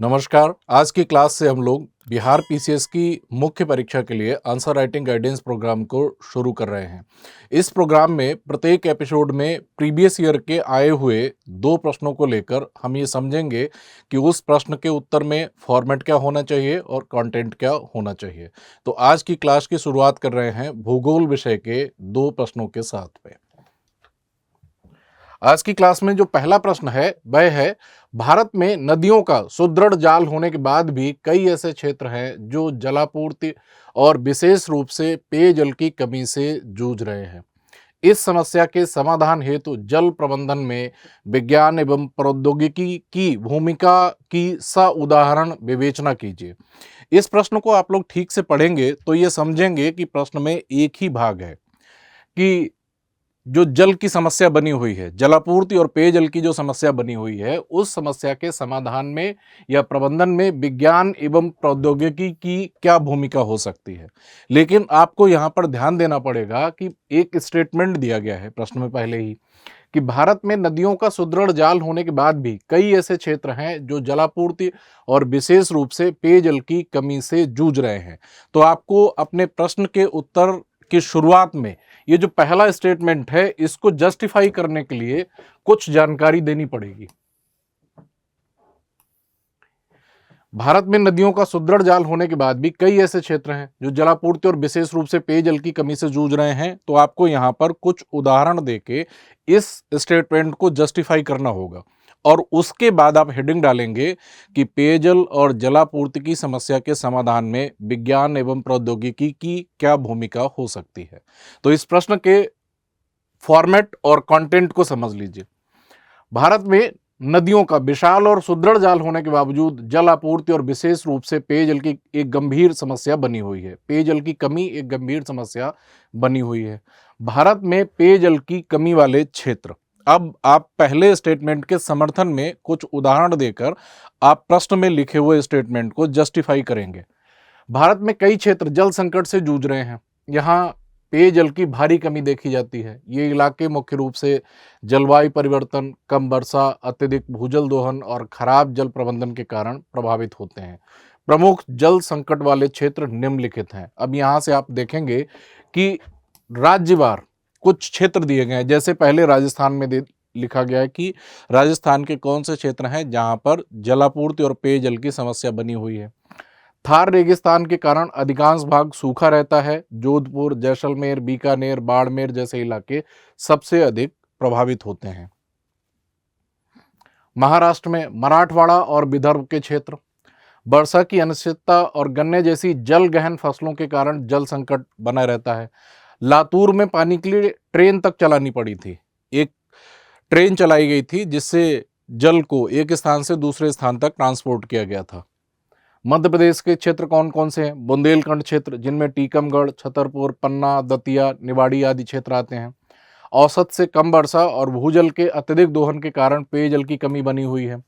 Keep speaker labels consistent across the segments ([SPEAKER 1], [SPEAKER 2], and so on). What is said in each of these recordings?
[SPEAKER 1] नमस्कार। आज की क्लास से हम लोग बिहार पीसीएस की मुख्य परीक्षा के लिए आंसर राइटिंग गाइडेंस प्रोग्राम को शुरू कर रहे हैं। इस प्रोग्राम में प्रत्येक एपिसोड में प्रीवियस ईयर के आए हुए 2 प्रश्नों को लेकर हम ये समझेंगे कि उस प्रश्न के उत्तर में फॉर्मेट क्या होना चाहिए और कंटेंट क्या होना चाहिए। तो आज की क्लास की शुरुआत कर रहे हैं भूगोल विषय के 2 प्रश्नों के साथ में। आज की क्लास में जो पहला प्रश्न है वह है, भारत में नदियों का सुदृढ़ जाल होने के बाद भी कई ऐसे क्षेत्र हैं जो जलापूर्ति और विशेष रूप से पेयजल की कमी से जूझ रहे हैं। इस समस्या के समाधान हेतु जल प्रबंधन में विज्ञान एवं प्रौद्योगिकी की भूमिका की उदाहरण विवेचना कीजिए। इस प्रश्न को आप लोग ठीक से पढ़ेंगे तो ये समझेंगे कि प्रश्न में एक ही भाग है कि जो जल की समस्या बनी हुई है, जलापूर्ति और पेयजल की जो समस्या बनी हुई है, उस समस्या के समाधान में या प्रबंधन में विज्ञान एवं प्रौद्योगिकी की क्या भूमिका हो सकती है। लेकिन आपको यहाँ पर ध्यान देना पड़ेगा कि एक स्टेटमेंट दिया गया है प्रश्न में पहले ही कि भारत में नदियों का सुदृढ़ जाल होने के बाद भी कई ऐसे क्षेत्र हैं जो जलापूर्ति और विशेष रूप से पेयजल की कमी से जूझ रहे हैं। तो आपको अपने प्रश्न के उत्तर की शुरुआत में ये जो पहला स्टेटमेंट है इसको जस्टिफाई करने के लिए कुछ जानकारी देनी पड़ेगी। भारत में नदियों का सुदृढ़ जाल होने के बाद भी कई ऐसे क्षेत्र हैं जो जलापूर्ति और विशेष रूप से पेयजल की कमी से जूझ रहे हैं। तो आपको यहाँ पर कुछ उदाहरण देके इस स्टेटमेंट को जस्टिफाई करना होगा और उसके बाद आप हेडिंग डालेंगे कि पेयजल और जलापूर्ति की समस्या के समाधान में विज्ञान एवं प्रौद्योगिकी की क्या भूमिका हो सकती है। तो इस प्रश्न के फॉर्मेट और कंटेंट को समझ लीजिए। भारत में नदियों का विशाल और सुदृढ़ जाल होने के बावजूद जल आपूर्ति और विशेष रूप से पेयजल की एक गंभीर समस्या बनी हुई है। पेयजल की कमी एक गंभीर समस्या बनी हुई है। भारत में पेयजल की कमी वाले क्षेत्र, अब आप पहले स्टेटमेंट के समर्थन में कुछ उदाहरण देकर आप प्रश्न में लिखे हुए स्टेटमेंट को जस्टिफाई करेंगे। भारत में कई क्षेत्र जल संकट से जूझ रहे हैं। यहाँ पेयजल की भारी कमी देखी जाती है। ये इलाके मुख्य रूप से जलवायु परिवर्तन, कम वर्षा, अत्यधिक भूजल दोहन और खराब जल प्रबंधन के कारण प्रभावित होते हैं। प्रमुख जल संकट वाले क्षेत्र निम्नलिखित हैं। अब यहाँ से आप देखेंगे कि राज्यवार कुछ क्षेत्र दिए गए हैं। जैसे पहले राजस्थान में लिखा गया है कि राजस्थान के कौन से क्षेत्र हैं जहाँ पर जलापूर्ति और पेयजल की समस्या बनी हुई है। थार रेगिस्तान के कारण अधिकांश भाग सूखा रहता है। जोधपुर, जैसलमेर, बीकानेर, बाड़मेर जैसे इलाके सबसे अधिक प्रभावित होते हैं। महाराष्ट्र में मराठवाड़ा और विदर्भ के क्षेत्र, वर्षा की अनिश्चितता और गन्ने जैसी जल गहन फसलों के कारण जल संकट बना रहता है। लातूर में पानी के लिए ट्रेन तक चलानी पड़ी थी। एक ट्रेन चलाई गई थी जिससे जल को एक स्थान से दूसरे स्थान तक ट्रांसपोर्ट किया गया था। मध्य प्रदेश के क्षेत्र कौन कौन से हैं? बुंदेलखंड क्षेत्र, जिनमें टीकमगढ़, छतरपुर, पन्ना, दतिया, निवाड़ी आदि क्षेत्र आते हैं। औसत से कम वर्षा और भूजल के अत्यधिक दोहन के कारण पेयजल की कमी बनी हुई है।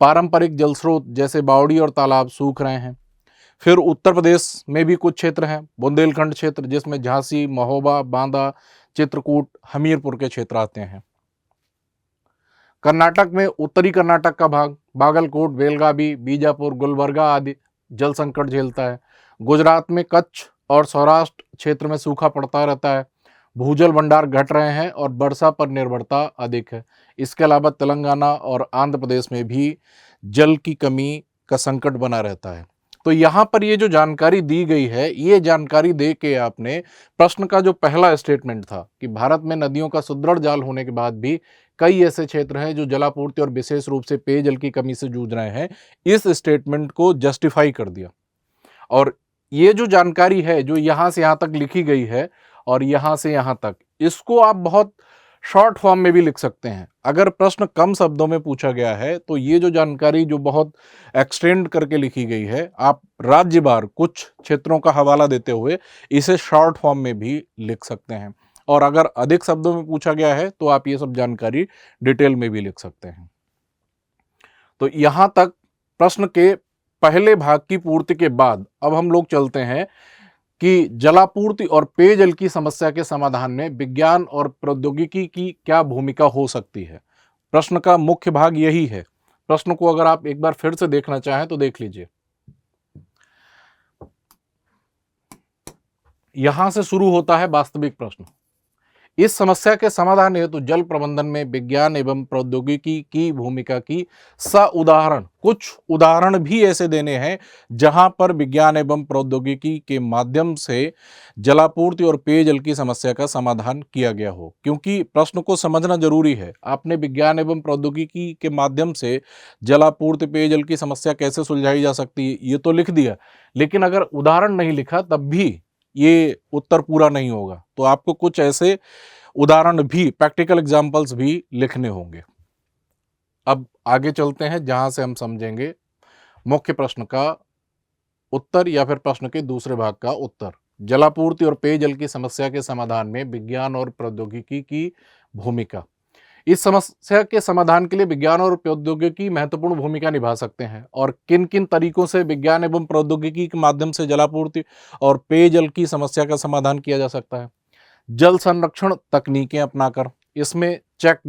[SPEAKER 1] पारंपरिक जल स्रोत जैसे बावड़ी और तालाब सूख रहे हैं। फिर उत्तर प्रदेश में भी कुछ क्षेत्र हैं। बुंदेलखंड क्षेत्र, जिसमें झांसी, महोबा, बांदा, चित्रकूट, हमीरपुर के क्षेत्र आते हैं। कर्नाटक में उत्तरी कर्नाटक का भाग, बागलकोट, बेलगावी, बीजापुर, गुलबर्गा आदि जल संकट झेलता है। गुजरात में कच्छ और सौराष्ट्र क्षेत्र में सूखा पड़ता रहता है। भूजल भंडार घट रहे हैं और वर्षा पर निर्भरता अधिक है। इसके अलावा तेलंगाना और आंध्र प्रदेश में भी जल की कमी का संकट बना रहता है। तो यहाँ पर ये जो जानकारी दी गई है, ये जानकारी दे के आपने प्रश्न का जो पहला स्टेटमेंट था कि भारत में नदियों का सुदृढ़ जाल होने के बाद भी कई ऐसे क्षेत्र हैं जो जलापूर्ति और विशेष रूप से पेयजल की कमी से जूझ रहे हैं, इस स्टेटमेंट को जस्टिफाई कर दिया। और ये जो जानकारी है जो यहाँ से यहाँ तक लिखी गई है और यहाँ से यहाँ तक, इसको आप बहुत शॉर्ट फॉर्म में भी लिख सकते हैं। अगर प्रश्न कम शब्दों में पूछा गया है तो ये जो जानकारी जो बहुत एक्सटेंड करके लिखी गई है, आप राज्यवार कुछ क्षेत्रों का हवाला देते हुए इसे शॉर्ट फॉर्म में भी लिख सकते हैं। और अगर अधिक शब्दों में पूछा गया है तो आप ये सब जानकारी डिटेल में भी लिख सकते हैं। तो यहां तक प्रश्न के पहले भाग की पूर्ति के बाद अब हम लोग चलते हैं कि जलापूर्ति और पेयजल की समस्या के समाधान में विज्ञान और प्रौद्योगिकी की क्या भूमिका हो सकती है। प्रश्न का मुख्य भाग यही है। प्रश्न को अगर आप एक बार फिर से देखना चाहें तो देख लीजिए। यहां से शुरू होता है वास्तविक प्रश्न। इस समस्या के समाधान हेतु जल प्रबंधन में विज्ञान एवं प्रौद्योगिकी की भूमिका की उदाहरण, कुछ उदाहरण भी ऐसे देने हैं जहां पर विज्ञान एवं प्रौद्योगिकी के माध्यम से जलापूर्ति और पेयजल की समस्या का समाधान किया गया हो। क्योंकि प्रश्न को समझना जरूरी है। आपने विज्ञान एवं प्रौद्योगिकी के माध्यम से जलापूर्ति पेयजल की समस्या कैसे सुलझाई जा सकती है ये तो लिख दिया, लेकिन अगर उदाहरण नहीं लिखा तब भी ये उत्तर पूरा नहीं होगा। तो आपको कुछ ऐसे उदाहरण भी, प्रैक्टिकल एग्जाम्पल्स भी लिखने होंगे। अब आगे चलते हैं जहां से हम समझेंगे मुख्य प्रश्न का उत्तर या फिर प्रश्न के दूसरे भाग का उत्तर। जलापूर्ति और पेयजल की समस्या के समाधान में विज्ञान और प्रौद्योगिकी की भूमिका। इस समस्या के समाधान के लिए विज्ञान और प्रौद्योगिकी महत्वपूर्ण भूमिका निभा सकते हैं। और किन किन तरीकों से विज्ञान एवं प्रौद्योगिकी के माध्यम से जलापूर्ति और पेयजल की समस्या का समाधान किया जा सकता है? जल संरक्षण तकनीकें अपनाकर, इसमें चेक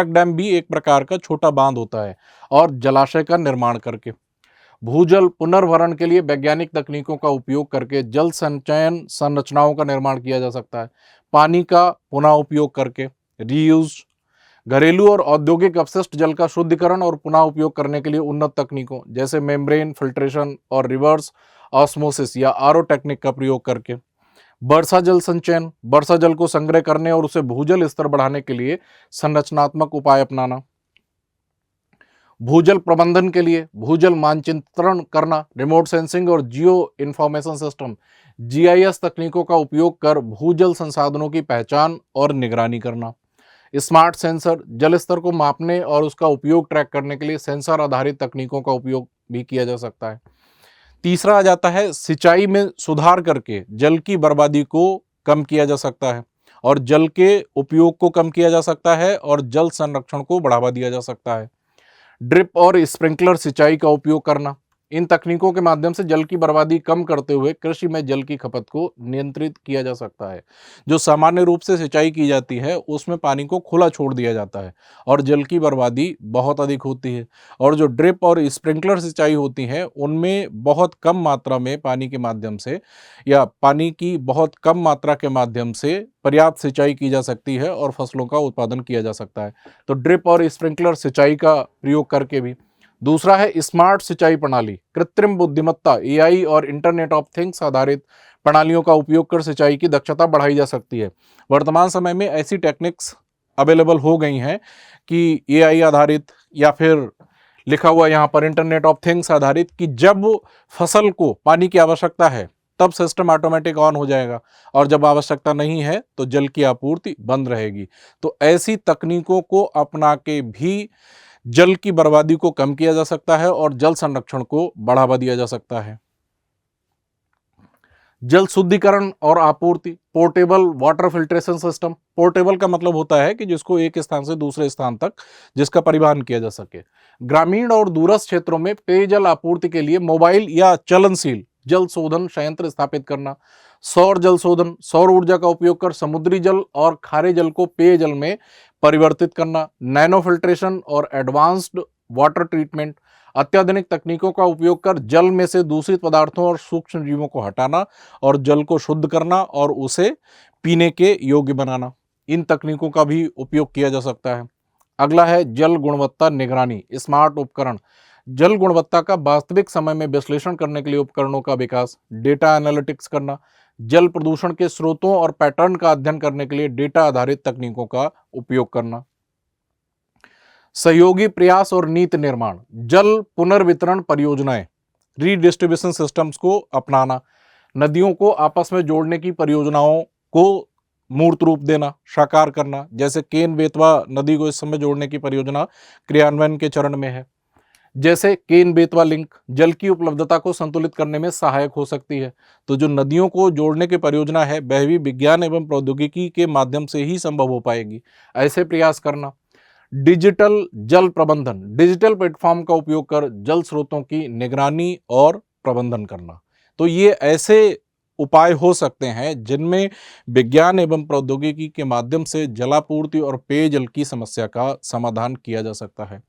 [SPEAKER 1] डैम भी एक प्रकार का छोटा बांध होता है, और जलाशय का निर्माण करके। भूजल पुनर्भरण के लिए वैज्ञानिक तकनीकों का उपयोग करके जल संचयन संरचनाओं का निर्माण किया जा सकता है। पानी का पुनः उपयोग करके, रीयूज। घरेलू और औद्योगिक अपशिष्ट जल का शुद्धिकरण और पुनः उपयोग करने के लिए उन्नत तकनीकों जैसे मेम्ब्रेन फिल्ट्रेशन और रिवर्स ऑस्मोसिस या आरओ टेक्निक का प्रयोग करके। वर्षा जल संचयन, वर्षा जल को संग्रह करने और उसे भूजल स्तर बढ़ाने के लिए संरचनात्मक उपाय अपनाना। भूजल प्रबंधन के लिए भूजल मानचित्रण करना, रिमोट सेंसिंग और जियो इंफॉर्मेशन सिस्टम जीआईएस तकनीकों का उपयोग कर भूजल संसाधनों की पहचान और निगरानी करना। स्मार्ट सेंसर, जल स्तर को मापने और उसका उपयोग ट्रैक करने के लिए सेंसर आधारित तकनीकों का उपयोग भी किया जा सकता है। तीसरा आ जाता है सिंचाई में सुधार करके जल की बर्बादी को कम किया जा सकता है और जल के उपयोग को कम किया जा सकता है और जल संरक्षण को बढ़ावा दिया जा सकता है। ड्रिप और स्प्रिंकलर सिंचाई का उपयोग करना, इन तकनीकों के माध्यम से जल की बर्बादी कम करते हुए कृषि में जल की खपत को नियंत्रित किया जा सकता है। जो सामान्य रूप से सिंचाई की जाती है उसमें पानी को खुला छोड़ दिया जाता है और जल की बर्बादी बहुत अधिक होती है, और जो ड्रिप और स्प्रिंकलर सिंचाई होती है उनमें बहुत कम मात्रा में पानी के माध्यम से या पानी की बहुत कम मात्रा के माध्यम से पर्याप्त सिंचाई की जा सकती है और फसलों का उत्पादन किया जा सकता है। तो ड्रिप और स्प्रिंकलर सिंचाई का प्रयोग करके भी। दूसरा है स्मार्ट सिंचाई प्रणाली, कृत्रिम बुद्धिमत्ता एआई और इंटरनेट ऑफ थिंग्स आधारित प्रणालियों का उपयोग कर सिंचाई की दक्षता बढ़ाई जा सकती है। वर्तमान समय में ऐसी टेक्निक्स अवेलेबल हो गई हैं कि एआई आधारित या फिर लिखा हुआ यहाँ पर इंटरनेट ऑफ थिंग्स आधारित, कि जब फसल को पानी की आवश्यकता है तब सिस्टम ऑटोमेटिक ऑन हो जाएगा और जब आवश्यकता नहीं है तो जल की आपूर्ति बंद रहेगी। तो ऐसी तकनीकों को अपना के भी जल की बर्बादी को कम किया जा सकता है और जल संरक्षण को बढ़ावा दिया जा सकता है। जल शुद्धिकरण और आपूर्ति, portable water filtration system. Portable का मतलब होता है कि जिसको एक स्थान से दूसरे स्थान तक जिसका परिवहन किया जा सके। ग्रामीण और दूरस्थ क्षेत्रों में पेयजल आपूर्ति के लिए मोबाइल या चलनशील जल शोधन संयंत्र स्थापित करना। सौर जल शोधन, सौर ऊर्जा का उपयोग कर समुद्री जल और खारे जल को पेयजल में परिवर्तित करना। नैनो फिल्ट्रेशन और एडवांस्ड वाटर ट्रीटमेंट, अत्याधुनिक तकनीकों का उपयोग कर जल में से दूषित पदार्थों और सूक्ष्म जीवों को हटाना और जल को शुद्ध करना और उसे पीने के योग्य बनाना। इन तकनीकों का भी उपयोग किया जा सकता है। अगला है जल गुणवत्ता निगरानी, स्मार्ट उपकरण। जल गुणवत्ता का वास्तविक समय में विश्लेषण करने के लिए उपकरणों का विकास। डेटा एनालिटिक्स करना, जल प्रदूषण के स्रोतों और पैटर्न का अध्ययन करने के लिए डेटा आधारित तकनीकों का उपयोग करना। सहयोगी प्रयास और नीति निर्माण, जल पुनर्वितरण परियोजनाएं, रीडिस्ट्रीब्यूशन सिस्टम्स को अपनाना। नदियों को आपस में जोड़ने की परियोजनाओं को मूर्त रूप देना, साकार करना। जैसे केन बेतवा नदी को इस समय जोड़ने की परियोजना क्रियान्वयन के चरण में है। जैसे केन बेतवा लिंक जल की उपलब्धता को संतुलित करने में सहायक हो सकती है। तो जो नदियों को जोड़ने की परियोजना है वह भी विज्ञान एवं प्रौद्योगिकी के माध्यम से ही संभव हो पाएगी। ऐसे प्रयास करना। डिजिटल जल प्रबंधन, डिजिटल प्लेटफॉर्म का उपयोग कर जल स्रोतों की निगरानी और प्रबंधन करना। तो ये ऐसे उपाय हो सकते हैं जिनमें विज्ञान एवं प्रौद्योगिकी के माध्यम से जलापूर्ति और पेयजल की समस्या का समाधान किया जा सकता है।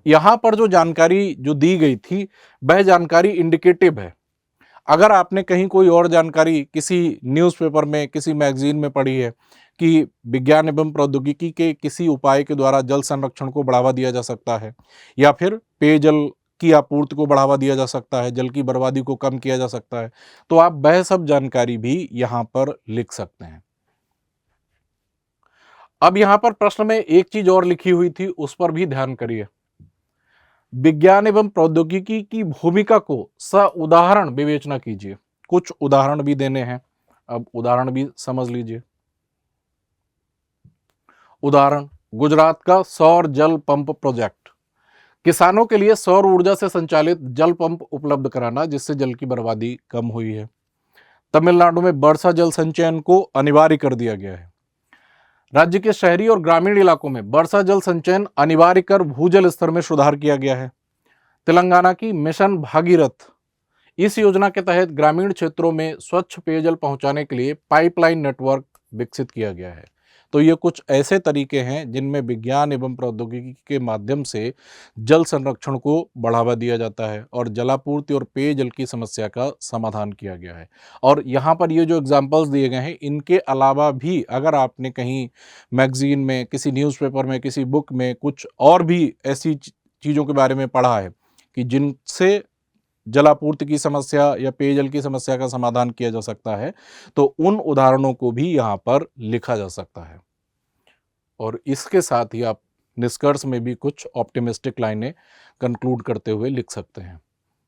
[SPEAKER 1] यहाँ पर जो जानकारी जो दी गई थी वह जानकारी इंडिकेटिव है। अगर आपने कहीं कोई और जानकारी किसी न्यूज़पेपर में, किसी मैगजीन में पढ़ी है कि विज्ञान एवं प्रौद्योगिकी के किसी उपाय के द्वारा जल संरक्षण को बढ़ावा दिया जा सकता है या फिर पेयजल की आपूर्ति को बढ़ावा दिया जा सकता है, जल की बर्बादी को कम किया जा सकता है, तो आप वह सब जानकारी भी यहाँ पर लिख सकते हैं। अब यहाँ पर प्रश्न में एक चीज और लिखी हुई थी, उस पर भी ध्यान करिए। विज्ञान एवं प्रौद्योगिकी की भूमिका को उदाहरण विवेचना कीजिए। कुछ उदाहरण भी देने हैं, अब उदाहरण भी समझ लीजिए। उदाहरण, गुजरात का सौर जल पंप प्रोजेक्ट, किसानों के लिए सौर ऊर्जा से संचालित जल पंप उपलब्ध कराना जिससे जल की बर्बादी कम हुई है। तमिलनाडु में वर्षा जल संचयन को अनिवार्य कर दिया गया है। राज्य के शहरी और ग्रामीण इलाकों में वर्षा जल संचयन अनिवार्य कर भूजल स्तर में सुधार किया गया है। तेलंगाना की मिशन भागीरथ, इस योजना के तहत ग्रामीण क्षेत्रों में स्वच्छ पेयजल पहुंचाने के लिए पाइपलाइन नेटवर्क विकसित किया गया है। तो ये कुछ ऐसे तरीके हैं जिनमें विज्ञान एवं प्रौद्योगिकी के माध्यम से जल संरक्षण को बढ़ावा दिया जाता है और जलापूर्ति और पेयजल की समस्या का समाधान किया गया है। और यहाँ पर ये जो एग्जाम्पल्स दिए गए हैं, इनके अलावा भी अगर आपने कहीं मैगजीन में, किसी न्यूज़पेपर में, किसी बुक में कुछ और भी ऐसी चीज़ों के बारे में पढ़ा है कि जिनसे जलापूर्ति की समस्या या पेयजल की समस्या का समाधान किया जा सकता है, तो उन उदाहरणों को भी यहाँ पर लिखा जा सकता है। और इसके साथ ही आप निष्कर्ष में भी कुछ ऑप्टिमिस्टिक लाइनें कंक्लूड करते हुए लिख सकते हैं।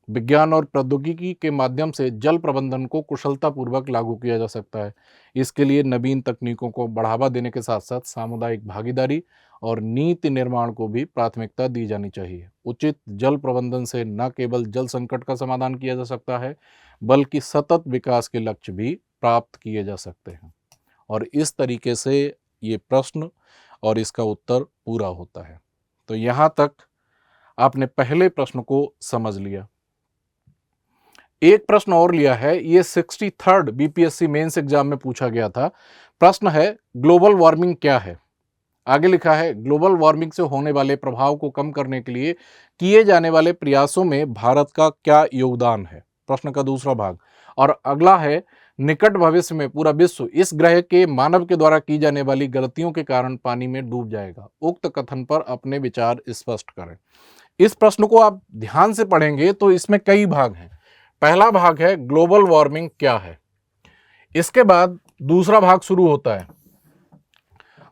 [SPEAKER 1] विज्ञान और प्रौद्योगिकी के माध्यम से जल प्रबंधन को कुशलतापूर्वक लागू किया जा सकता है। इसके लिए नवीन तकनीकों को बढ़ावा देने के साथ साथ सामुदायिक भागीदारी और नीति निर्माण को भी प्राथमिकता दी जानी चाहिए। उचित जल प्रबंधन से न केवल जल संकट का समाधान किया जा सकता है, बल्कि सतत विकास के लक्ष्य भी प्राप्त किए जा सकते हैं। और इस तरीके से ये प्रश्न और इसका उत्तर पूरा होता है। तो यहाँ तक आपने पहले प्रश्न को समझ लिया। एक प्रश्न और लिया है, ये 63rd बीपीएससी मेंस एग्जाम में पूछा गया था। प्रश्न है, ग्लोबल वार्मिंग क्या है? आगे लिखा है, ग्लोबल वार्मिंग से होने वाले प्रभाव को कम करने के लिए किए जाने वाले प्रयासों में भारत का क्या योगदान है? प्रश्न का दूसरा भाग। और अगला है, निकट भविष्य में पूरा विश्व इस ग्रह के मानव के द्वारा की जाने वाली गलतियों के कारण पानी में डूब जाएगा। उक्त कथन पर अपने विचार स्पष्ट करें। इस प्रश्न को आप ध्यान से पढ़ेंगे तो इसमें कई भाग हैं। पहला भाग है ग्लोबल वार्मिंग क्या है, इसके बाद दूसरा भाग शुरू होता है,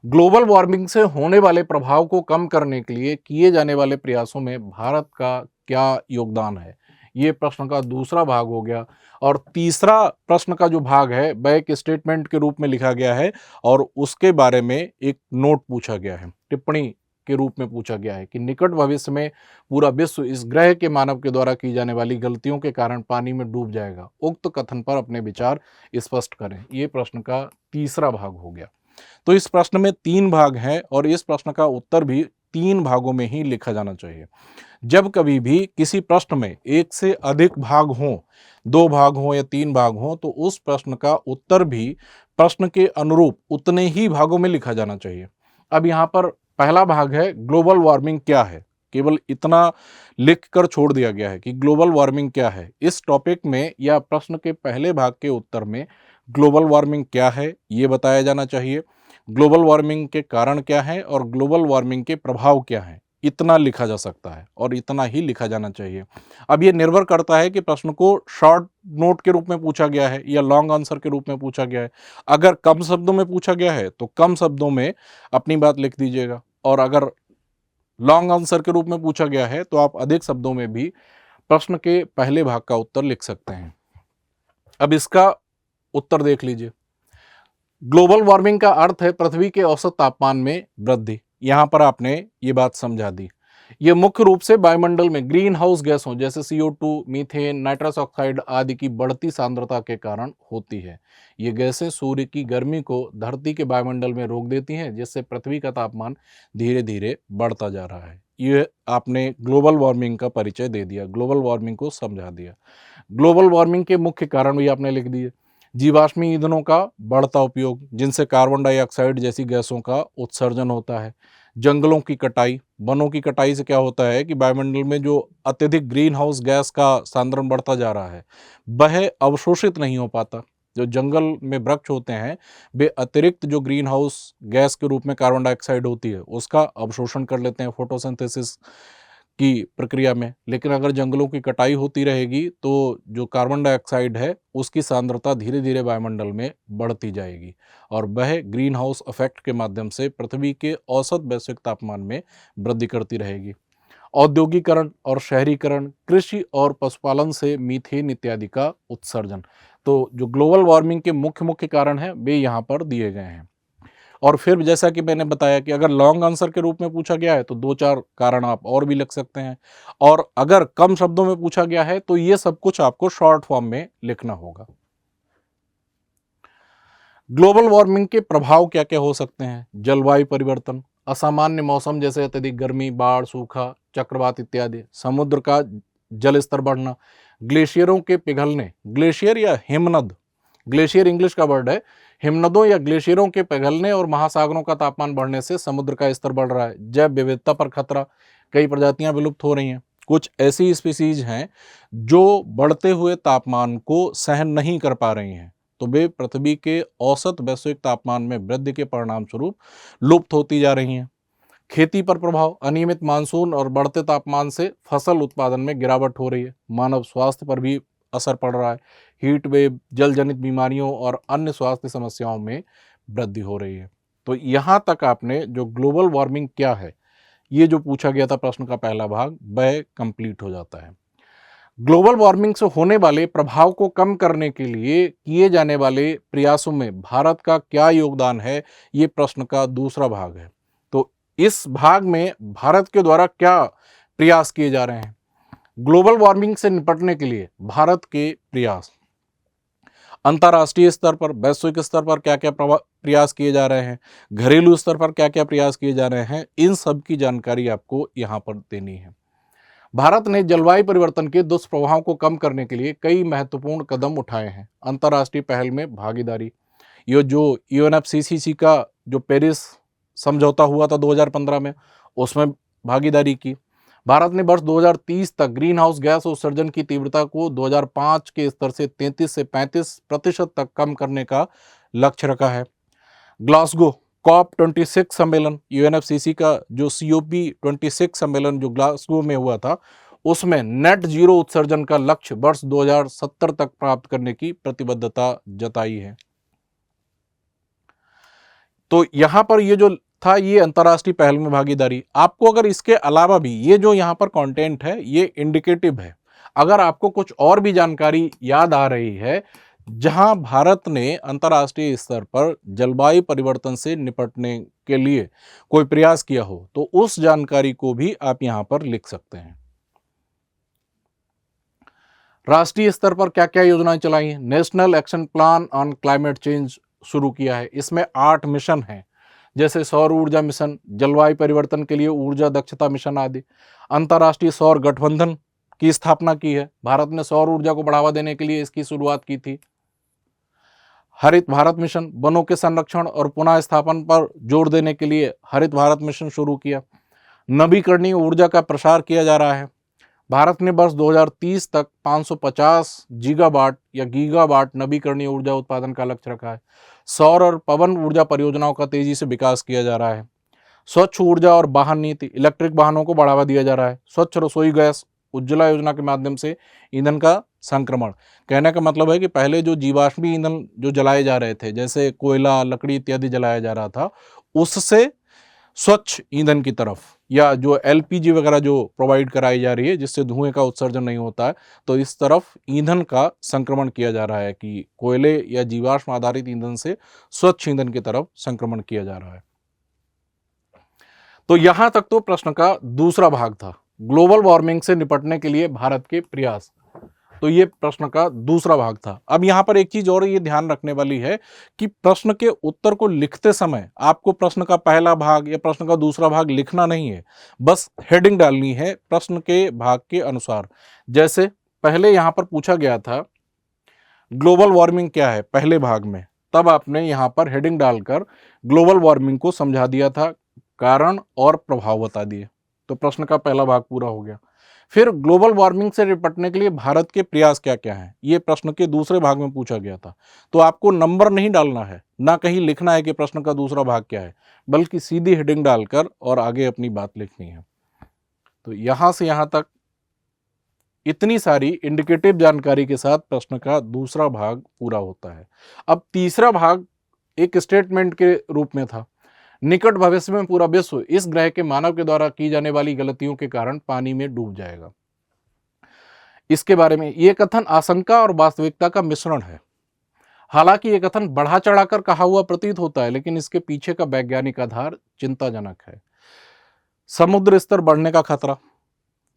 [SPEAKER 1] ग्लोबल वार्मिंग से होने वाले प्रभाव को कम करने के लिए किए जाने वाले प्रयासों में भारत का क्या योगदान है। ये प्रश्न का दूसरा भाग हो गया। और तीसरा प्रश्न का जो भाग है वह एक स्टेटमेंट के रूप में लिखा गया है और उसके बारे में एक नोट पूछा गया है, टिप्पणी के रूप में पूछा गया है कि निकट भविष्य में पूरा विश्व इस ग्रह के मानव के द्वारा की जाने वाली गलतियों के कारण पानी में डूब जाएगा। उक्त कथन पर अपने विचार स्पष्ट करें। ये प्रश्न का तीसरा भाग हो गया। तो इस प्रश्न में 3 भाग हैं और इस प्रश्न का उत्तर भी 3 भागों में ही लिखा जाना चाहिए। जब कभी भी किसी प्रश्न में एक से अधिक भाग हों, 2 भाग हों या 3 भाग हों, तो उस प्रश्न का उत्तर भी प्रश्न के अनुरूप उतने ही भागों में लिखा जाना चाहिए। अब यहाँ पर पहला भाग है ग्लोबल वार्मिंग क्या है, केवल इतना लिख कर छोड़ दिया गया है कि ग्लोबल वार्मिंग क्या है। इस टॉपिक में या प्रश्न के पहले भाग के उत्तर में ग्लोबल वार्मिंग क्या है ये बताया जाना चाहिए, ग्लोबल वार्मिंग के कारण क्या है और ग्लोबल वार्मिंग के प्रभाव क्या हैं, इतना लिखा जा सकता है और इतना ही लिखा जाना चाहिए। अब ये निर्भर करता है कि प्रश्न को शॉर्ट नोट के रूप में पूछा गया है या लॉन्ग आंसर के रूप में पूछा गया है। अगर कम शब्दों में पूछा गया है तो कम शब्दों में अपनी बात लिख दीजिएगा, और अगर लॉन्ग आंसर के रूप में पूछा गया है तो आप अधिक शब्दों में भी प्रश्न के पहले भाग का उत्तर लिख सकते हैं। अब इसका उत्तर देख लीजिए। ग्लोबल वार्मिंग का अर्थ है पृथ्वी के औसत तापमान में वृद्धि। यहां पर आपने ये बात समझा दी। ये मुख्य रूप से वायुमंडल में ग्रीन हाउस गैसों जैसे CO2, मीथेन, नाइट्रस ऑक्साइड आदि की बढ़ती सांद्रता के कारण होती है। ये गैसें सूर्य की गर्मी को धरती के वायुमंडल में रोक देती हैं, जिससे पृथ्वी का तापमान धीरे धीरे बढ़ता जा रहा है। ये आपने ग्लोबल वार्मिंग का परिचय दे दिया, ग्लोबल वार्मिंग को समझा दिया। ग्लोबल वार्मिंग के मुख्य कारण भी आपने लिख दिए, जीवाश्मी ईंधनों का बढ़ता उपयोग, जिनसे कार्बन डाइऑक्साइड जैसी गैसों का उत्सर्जन होता है। जंगलों की कटाई, वनों की कटाई से क्या होता है कि वायुमंडल में जो अत्यधिक ग्रीन हाउस गैस का सांद्रण बढ़ता जा रहा है, वह अवशोषित नहीं हो पाता। जो जंगल में वृक्ष होते हैं, वे अतिरिक्त जो ग्रीन हाउस गैस के रूप में कार्बन डाइऑक्साइड होती है, उसका अवशोषण कर लेते हैं फोटोसिंथेसिस की प्रक्रिया में। लेकिन अगर जंगलों की कटाई होती रहेगी तो जो कार्बन डाइऑक्साइड है उसकी सांद्रता धीरे धीरे वायुमंडल में बढ़ती जाएगी और वह ग्रीन हाउस इफेक्ट के माध्यम से पृथ्वी के औसत वैश्विक तापमान में वृद्धि करती रहेगी। औद्योगिकरण और शहरीकरण, कृषि और पशुपालन से मीथेन इत्यादि का उत्सर्जन। तो जो ग्लोबल वार्मिंग के मुख्य मुख्य कारण हैं वे यहाँ पर दिए गए हैं। और फिर जैसा कि मैंने बताया कि अगर लॉन्ग आंसर के रूप में पूछा गया है तो 2-4 कारण आप और भी लिख सकते हैं, और अगर कम शब्दों में पूछा गया है तो ये सब कुछ आपको शॉर्ट फॉर्म में लिखना होगा। ग्लोबल वार्मिंग के प्रभाव क्या क्या हो सकते हैं? जलवायु परिवर्तन, असामान्य मौसम जैसे अत्यधिक गर्मी, बाढ़, सूखा, चक्रवात इत्यादि, समुद्र का जल स्तर बढ़ना, ग्लेशियरों के पिघलने, ग्लेशियर या हिमनद, ग्लेशियर इंग्लिश का वर्ड है, हिमनदों या ग्लेशियरों के पिघलने और महासागरों का तापमान बढ़ने से समुद्र का स्तर बढ़ रहा है। जैव विविधता पर खतरा, कई प्रजातियां विलुप्त हो रही हैं। कुछ ऐसी स्पीसीज हैं जो बढ़ते हुए तापमान को सहन नहीं कर पा रही हैं, तो वे पृथ्वी के औसत वैश्विक तापमान में वृद्धि के परिणाम स्वरूप लुप्त होती जा रही हैं। खेती पर प्रभाव, अनियमित मानसून और बढ़ते तापमान से फसल उत्पादन में गिरावट हो रही है। मानव स्वास्थ्य पर भी असर पड़ रहा है। हीट वेव, जल जनित बीमारियों और अन्य स्वास्थ्य समस्याओं में वृद्धि हो रही है। तो यहाँ तक आपने जो ग्लोबल वार्मिंग क्या है, ये जो पूछा गया था प्रश्न का पहला भाग, वह कंप्लीट हो जाता है। ग्लोबल वार्मिंग से होने वाले प्रभाव को कम करने के लिए किए जाने वाले प्रयासों में भारत का क्या योगदान है, ये प्रश्न का दूसरा भाग है। तो इस भाग में भारत के द्वारा क्या प्रयास किए जा रहे हैं? ग्लोबल वार्मिंग से निपटने के लिए भारत के प्रयास, अंतर्राष्ट्रीय स्तर पर, वैश्विक स्तर पर क्या क्या प्रयास किए जा रहे हैं, घरेलू स्तर पर क्या क्या प्रयास किए जा रहे हैं, इन सब की जानकारी आपको यहाँ पर देनी है। भारत ने जलवायु परिवर्तन के दुष्प्रभावों को कम करने के लिए कई महत्वपूर्ण कदम उठाए हैं। अंतर्राष्ट्रीय पहल में भागीदारी, ये जो यूएनएफसीसीसी का जो पेरिस समझौता हुआ था 2015 में, उसमें भागीदारी की। भारत ने वर्ष 2030 तक ग्रीन हाउस गैस उत्सर्जन की तीव्रता को 2005 के स्तर से 33 से 35% तक कम करने का लक्ष्य रखा है। ग्लासगो COP26 सम्मेलन, यूएनएफसीसी का जो COP26 सम्मेलन जो ग्लासगो में हुआ था, उसमें नेट जीरो उत्सर्जन का लक्ष्य वर्ष 2070 तक प्राप्त करने की प्रतिबद्धता जताई है। तो यहां पर ये जो था, ये अंतर्राष्ट्रीय पहल में भागीदारी। आपको अगर इसके अलावा भी ये जो यहां पर कंटेंट है, ये इंडिकेटिव है। अगर आपको कुछ और भी जानकारी याद आ रही है जहां भारत ने अंतर्राष्ट्रीय स्तर पर जलवायु परिवर्तन से निपटने के लिए कोई प्रयास किया हो, तो उस जानकारी को भी आप यहां पर लिख सकते हैं। राष्ट्रीय स्तर पर क्या क्या योजनाएं चलाई हैं? National action plan on climate change शुरू किया है। इसमें 8 मिशन हैं, जैसे सौर ऊर्जा मिशन, जलवायु परिवर्तन के लिए ऊर्जा दक्षता मिशन आदि। अंतर्राष्ट्रीय सौर गठबंधन की स्थापना की है। भारत ने सौर ऊर्जा को बढ़ावा देने के लिए इसकी शुरुआत की थी। हरित भारत मिशन, वनों के संरक्षण और पुनः स्थापन पर जोर देने के लिए हरित भारत मिशन शुरू किया। नवीकरणीय ऊर्जा का प्रसार किया जा रहा है। भारत ने वर्ष 2030 तक 550 गीगावाट या गीगावाट नवीकरणीय ऊर्जा उत्पादन का लक्ष्य रखा है। सौर और पवन ऊर्जा परियोजनाओं का तेजी से विकास किया जा रहा है। स्वच्छ ऊर्जा और वाहन नीति, इलेक्ट्रिक वाहनों को बढ़ावा दिया जा रहा है। स्वच्छ रसोई गैस, उज्ज्वला योजना के माध्यम से ईंधन का संक्रमण। कहने का मतलब है कि पहले जो जीवाश्मी ईंधन जो जलाए जा रहे थे, जैसे कोयला, लकड़ी इत्यादि जलाया जा रहा था, उससे स्वच्छ ईंधन की तरफ, या जो एलपीजी वगैरह जो प्रोवाइड कराई जा रही है जिससे धुएं का उत्सर्जन नहीं होता है, तो इस तरफ ईंधन का संक्रमण किया जा रहा है कि कोयले या जीवाश्म आधारित ईंधन से स्वच्छ ईंधन की तरफ संक्रमण किया जा रहा है। तो यहां तक तो प्रश्न का दूसरा भाग था, ग्लोबल वार्मिंग से निपटने के लिए भारत के प्रयास। तो ये प्रश्न का दूसरा भाग था। अब यहां पर एक चीज और ये ध्यान रखने वाली है कि प्रश्न के उत्तर को लिखते समय आपको प्रश्न का पहला भाग या प्रश्न का दूसरा भाग लिखना नहीं है, बस हेडिंग डालनी है प्रश्न के भाग के अनुसार। जैसे पहले यहां पर पूछा गया था, ग्लोबल वार्मिंग क्या है पहले भाग में, तब आपने यहां पर हेडिंग डालकर ग्लोबल वार्मिंग को समझा दिया था, कारण और प्रभाव बता दिए। तो प्रश्न का पहला भाग पूरा हो गया। फिर ग्लोबल वार्मिंग से निपटने के लिए भारत के प्रयास क्या क्या हैं, ये प्रश्न के दूसरे भाग में पूछा गया था। तो आपको नंबर नहीं डालना है, ना कहीं लिखना है कि प्रश्न का दूसरा भाग क्या है, बल्कि सीधी हेडिंग डालकर और आगे अपनी बात लिखनी है। तो यहां से यहां तक इतनी सारी इंडिकेटिव जानकारी के साथ प्रश्न का दूसरा भाग पूरा होता है। अब तीसरा भाग एक स्टेटमेंट के रूप में था, निकट भविष्य में पूरा विश्व इस ग्रह के मानव के द्वारा की जाने वाली गलतियों के कारण पानी में डूब जाएगा। इसके बारे में यह कथन आशंका और वास्तविकता का मिश्रण है। हालांकि यह कथन बढ़ा चढ़ाकर कहा हुआ प्रतीत होता है, लेकिन इसके पीछे का वैज्ञानिक आधार चिंताजनक है। समुद्र स्तर बढ़ने का खतरा,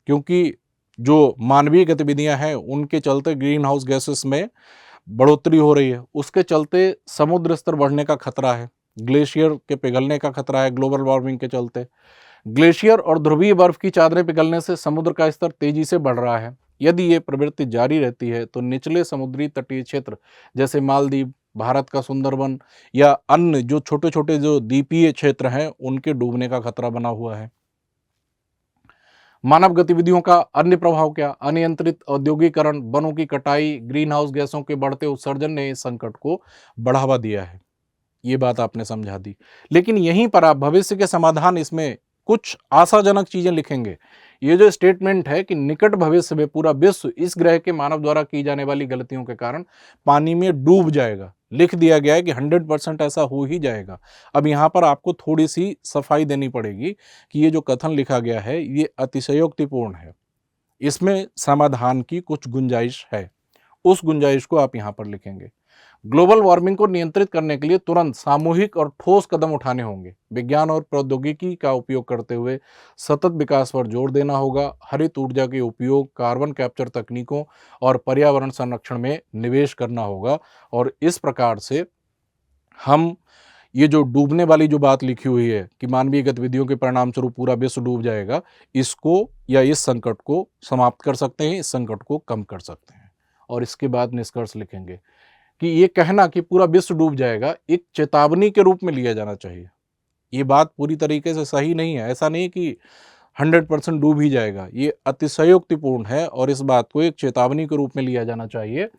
[SPEAKER 1] क्योंकि जो मानवीय गतिविधियां हैं उनके चलते ग्रीन हाउस गैसेस में बढ़ोतरी हो रही है, उसके चलते समुद्र स्तर बढ़ने का खतरा है। ग्लेशियर के पिघलने का खतरा है ग्लोबल वार्मिंग के चलते। ग्लेशियर और ध्रुवीय बर्फ की चादरें पिघलने से समुद्र का स्तर तेजी से बढ़ रहा है। यदि ये प्रवृत्ति जारी रहती है तो निचले समुद्री तटीय क्षेत्र जैसे मालदीव, भारत का सुंदरबन या अन्य जो छोटे छोटे जो द्वीपीय क्षेत्र हैं उनके डूबने का खतरा बना हुआ है। मानव गतिविधियों का अन्य प्रभाव क्या, अनियंत्रित औद्योगिकरण, वनों की कटाई, ग्रीन हाउस गैसों के बढ़ते उत्सर्जन ने इस संकट को बढ़ावा दिया है। ये बात आपने समझा दी, लेकिन यहीं पर आप भविष्य के समाधान इसमें कुछ आशाजनक चीजें लिखेंगे। ये जो स्टेटमेंट है कि निकट भविष्य में पूरा विश्व इस ग्रह के मानव द्वारा की जाने वाली गलतियों के कारण पानी में डूब जाएगा, लिख दिया गया है कि 100% ऐसा हो ही जाएगा। अब यहाँ पर आपको थोड़ी सी सफाई देनी पड़ेगी कि ये जो कथन लिखा गया है ये अतिशयोक्तिपूर्ण है, इसमें समाधान की कुछ गुंजाइश है, उस गुंजाइश को आप यहाँ पर लिखेंगे। ग्लोबल वार्मिंग को नियंत्रित करने के लिए तुरंत सामूहिक और ठोस कदम उठाने होंगे। विज्ञान और प्रौद्योगिकी का उपयोग करते हुए सतत विकास पर जोर देना होगा। हरित ऊर्जा के उपयोग, कार्बन कैप्चर तकनीकों और पर्यावरण संरक्षण में निवेश करना होगा। और इस प्रकार से हम ये जो डूबने वाली जो बात लिखी हुई है कि मानवीय गतिविधियों के परिणाम स्वरूप पूरा विश्व डूब जाएगा, इसको या इस संकट को समाप्त कर सकते हैं, इस संकट को कम कर सकते हैं। और इसके बाद निष्कर्ष लिखेंगे कि ये कहना कि पूरा विश्व डूब जाएगा एक चेतावनी के रूप में लिया जाना चाहिए। ये बात पूरी तरीके से सही नहीं है, ऐसा नहीं कि 100% डूब ही जाएगा, ये अतिशयोक्तिपूर्ण है और इस बात को एक चेतावनी के रूप में लिया जाना चाहिए।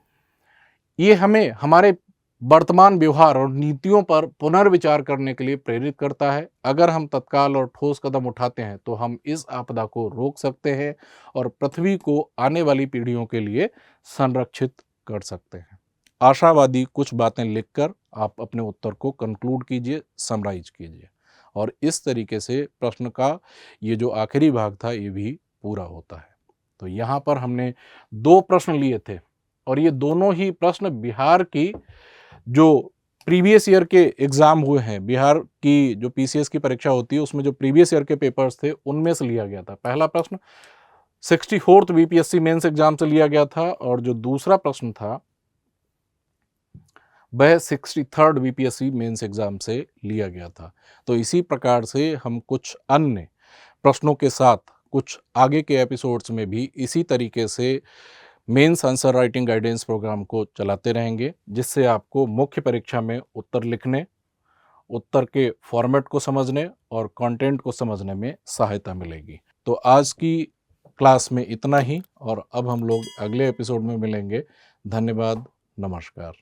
[SPEAKER 1] ये हमें हमारे वर्तमान व्यवहार और नीतियों पर पुनर्विचार करने के लिए प्रेरित करता है। अगर हम तत्काल और ठोस कदम उठाते हैं तो हम इस आपदा को रोक सकते हैं और पृथ्वी को आने वाली पीढ़ियों के लिए संरक्षित कर सकते हैं। आशावादी कुछ बातें लिखकर आप अपने उत्तर को कंक्लूड कीजिए, समराइज कीजिए, और इस तरीके से प्रश्न का ये जो आखिरी भाग था ये भी पूरा होता है। तो यहाँ पर हमने 2 प्रश्न लिए थे और ये दोनों ही प्रश्न बिहार की जो प्रीवियस ईयर के एग्जाम हुए हैं, बिहार की जो पीसीएस की परीक्षा होती है उसमें जो प्रीवियस ईयर के पेपर्स थे उनमें से लिया गया था। पहला प्रश्न 64th बीपीएससी मेंस एग्जाम से लिया गया था और जो दूसरा प्रश्न था वह 63rd बीपीएससी मेंस एग्जाम से लिया गया था। तो इसी प्रकार से हम कुछ अन्य प्रश्नों के साथ कुछ आगे के एपिसोड्स में भी इसी तरीके से mains answer writing guidance program को चलाते रहेंगे, जिससे आपको मुख्य परीक्षा में उत्तर लिखने, उत्तर के फॉर्मेट को समझने और कंटेंट को समझने में सहायता मिलेगी। तो आज की क्लास में इतना ही और अब हम लोग अगले एपिसोड में मिलेंगे। धन्यवाद, नमस्कार।